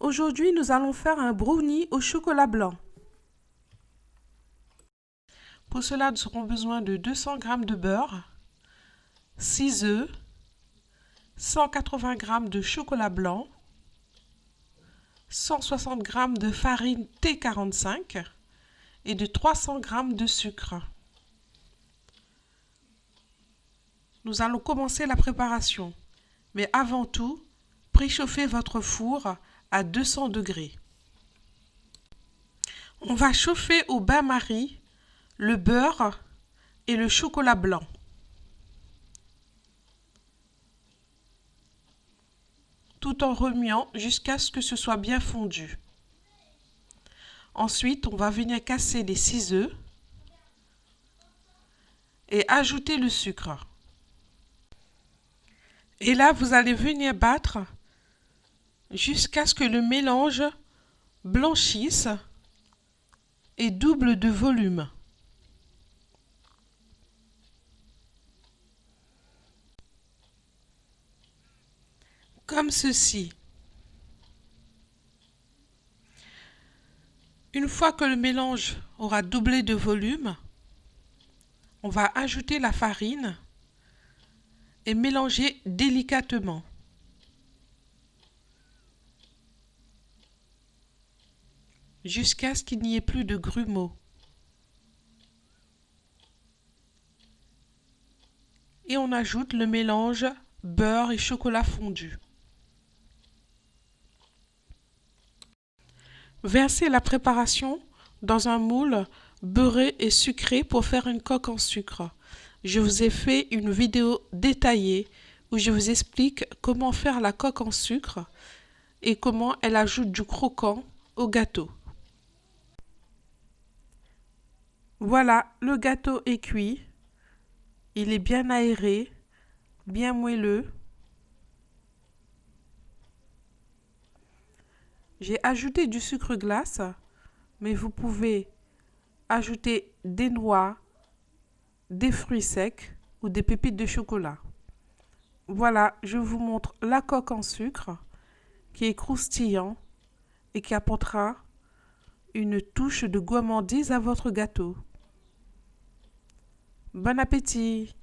Aujourd'hui, nous allons faire un brownie au chocolat blanc. Pour cela, nous aurons besoin de 200 g de beurre, 6 œufs, 180 g de chocolat blanc, 160 g de farine T45 et de 300 g de sucre. Nous allons commencer la préparation, mais avant tout, préchauffez votre four à 200 degrés. On va chauffer au bain-marie le beurre et le chocolat blanc. Tout en remuant jusqu'à ce que ce soit bien fondu. Ensuite, on va venir casser les 6 œufs et ajouter le sucre. Et là, vous allez venir battre jusqu'à ce que le mélange blanchisse et double de volume. Comme ceci. Une fois que le mélange aura doublé de volume, on va ajouter la farine et mélanger délicatement. Jusqu'à ce qu'il n'y ait plus de grumeaux. Et on ajoute le mélange beurre et chocolat fondu. Versez la préparation dans un moule beurré et sucré pour faire une coque en sucre. Je vous ai fait une vidéo détaillée où je vous explique comment faire la coque en sucre et comment elle ajoute du croquant au gâteau. Voilà, le gâteau est cuit. Il est bien aéré, bien moelleux. J'ai ajouté du sucre glace, mais vous pouvez ajouter des noix, des fruits secs ou des pépites de chocolat. Voilà, je vous montre la coque en sucre qui est croustillant et qui apportera une touche de gourmandise à votre gâteau. Bon appétit!